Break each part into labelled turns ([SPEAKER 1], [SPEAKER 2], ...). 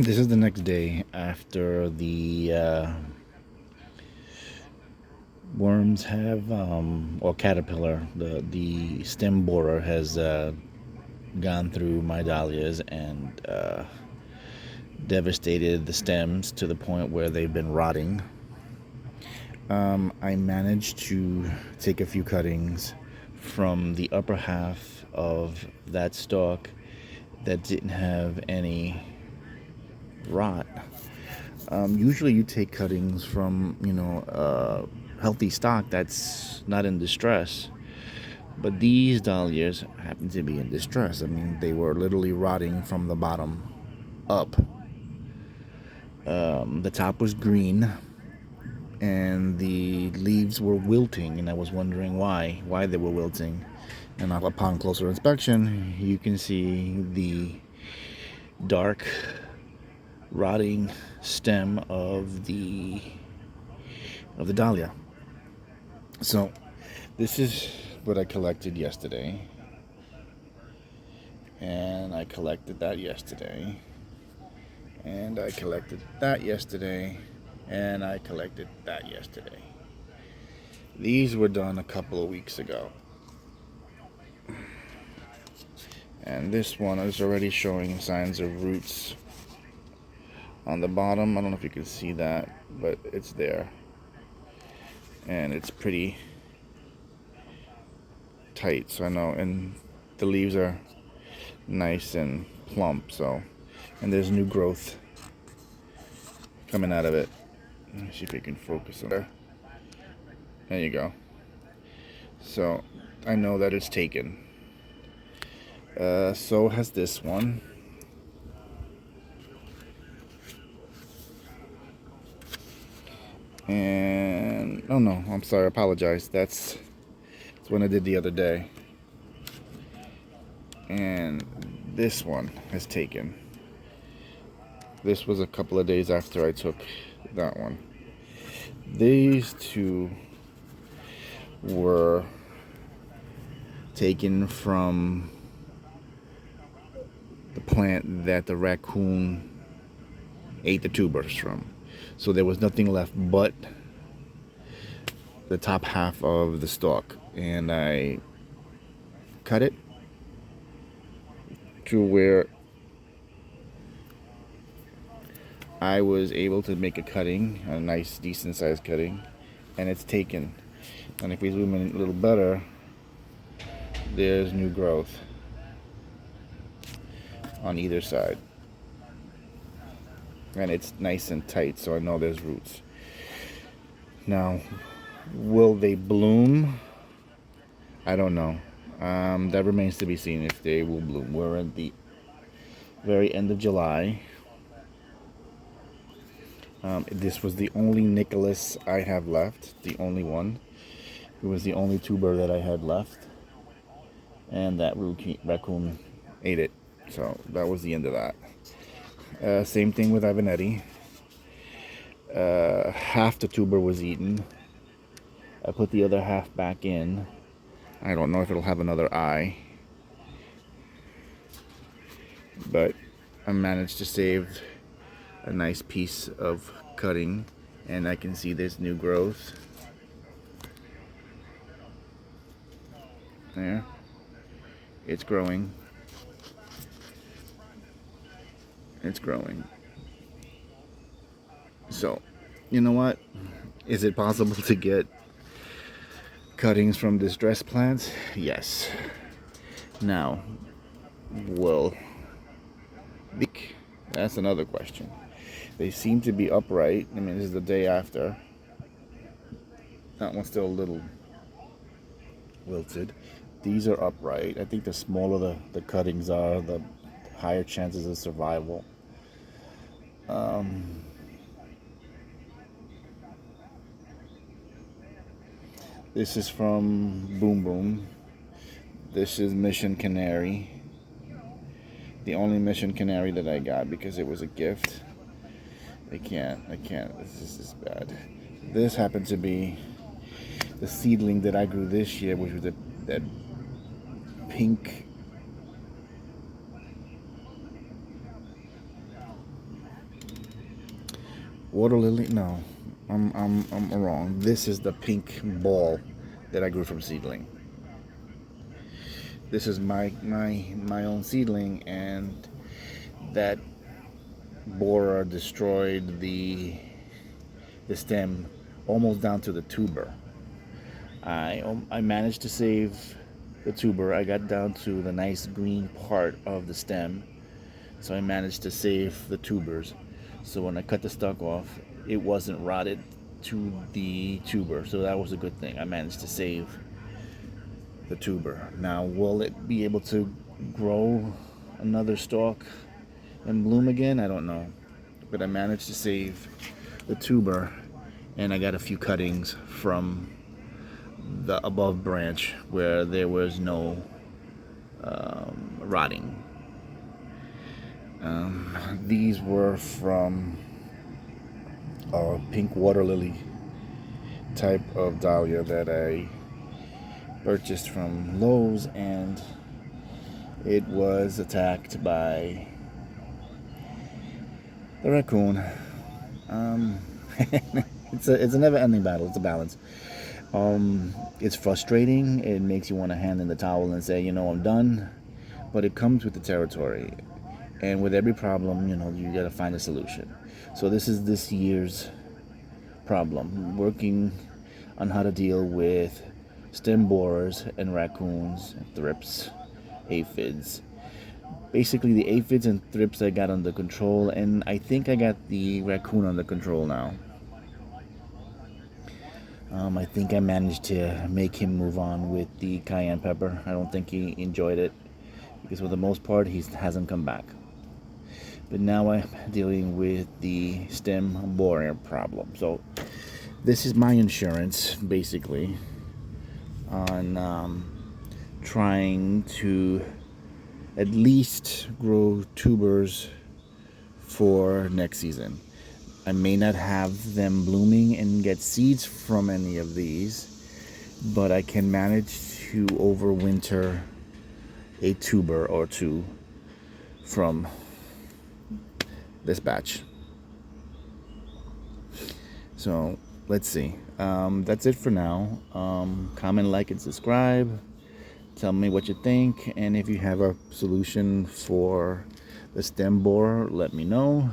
[SPEAKER 1] This is the next day after the worms have, or caterpillar, the stem borer has gone through my dahlias and devastated the stems to the point where they've been rotting. I managed to take a few cuttings from the upper half of that stalk that didn't have any rot. Usually you take cuttings from, healthy stock that's not in distress. But these dahlias happen to be in distress. I mean, they were literally rotting from the bottom up. The top was green, and the leaves were wilting, and I was wondering why they were wilting. And upon closer inspection, you can see the dark, rotting stem of the dahlia. So, this is what I collected yesterday, and I collected that yesterday, and I collected that yesterday, and I collected that yesterday. These were done a couple of weeks ago. And this one is already showing signs of roots on the bottom. I don't know if you can see that, but it's there. And it's pretty tight, so I know. And the leaves are nice and plump, and there's new growth coming out of it. Let me see if we can focus on there. There you go. So I know that it's taken. So has this one. And oh no, I'm sorry, I apologize. That's one I did the other day. And this one has taken. This was a couple of days after I took that one. These two were taken from the plant that the raccoon ate the tubers from. So there was nothing left but the top half of the stalk. And I cut it to where I was able to make a cutting, a nice decent sized cutting, and it's taken. And if we zoom in a little better, there's new growth on either side. And it's nice and tight, so I know there's roots. Now, will they bloom? I don't know. That remains to be seen if they will bloom. We're at the very end of July. This was the only Nicholas I have left, the only one. It was the only tuber that I had left, and that raccoon ate it. So that was the end of that. Same thing with Ivanetti. Half the tuber was eaten. I put the other half back in. I don't know if it'll have another eye, but I managed to save a nice piece of cutting, and I can see this new growth there. It's growing. It's growing. So, you know what? Is it possible to get cuttings from distressed plants? Yes. Now, will that's another question. They seem to be upright. I mean, this is the day after. That one's still a little wilted. These are upright. I think the smaller the cuttings are, the higher chances of survival. This is from Boom Boom. This is Mission Canary. The only Mission Canary that I got because it was a gift. I can't. This is bad. This happened to be the seedling that I grew this year, which was that pink Water lily? No, I'm wrong. This is the pink ball that I grew from seedling. This is my own seedling, and that borer destroyed the stem almost down to the tuber. I managed to save the tuber. I got down to the nice green part of the stem, so I managed to save the tubers. So when I cut the stalk off, it wasn't rotted to the tuber, so that was a good thing. I managed to save the tuber. Now, will it be able to grow another stalk and bloom again? I don't know, but I managed to save the tuber, and I got a few cuttings from the above branch where there was no rotting. These were from a pink water lily type of dahlia that I purchased from Lowe's, and it was attacked by the raccoon. Um, it's a never-ending battle. It's a balance. It's frustrating. It makes you want to hand in the towel and say, I'm done. But it comes with the territory, and with every problem, you got to find a solution. So this is this year's problem: working on how to deal with stem borers and raccoons, thrips, aphids. Basically, the aphids and thrips I got under control, and I think I got the raccoon under control now. I think I managed to make him move on with the cayenne pepper. I don't think he enjoyed it because, for the most part, he hasn't come back. But now I'm dealing with the stem borer problem. So this is my insurance, basically, on trying to at least grow tubers for next season. I may not have them blooming and get seeds from any of these, but I can manage to overwinter a tuber or two from this batch. So let's see. That's it for now. Comment, like, and subscribe. Tell me what you think, and if you have a solution for the stem borer, let me know.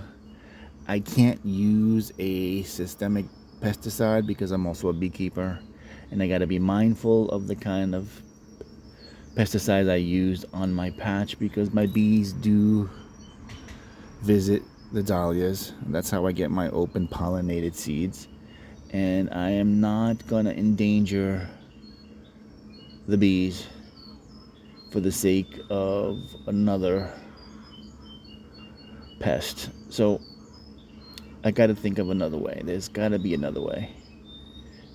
[SPEAKER 1] I can't use a systemic pesticide because I'm also a beekeeper, and I got to be mindful of the kind of pesticides I use on my patch because my bees do visit the dahlias. That's how I get my open pollinated seeds, and I am not gonna endanger the bees for the sake of another pest. So I got to think of another way. There's got to be another way.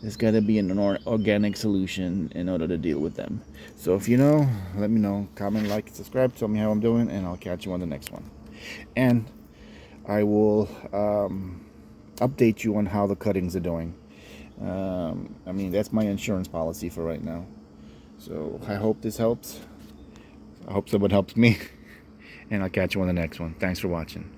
[SPEAKER 1] There's got to be an organic solution in order to deal with them. So if you know, let me know. Comment, like, subscribe. Tell me how I'm doing, and I'll catch you on the next one. And I will update you on how the cuttings are doing. That's my insurance policy for right now. So I hope this helps. I hope someone helps me. And I'll catch you on the next one. Thanks for watching.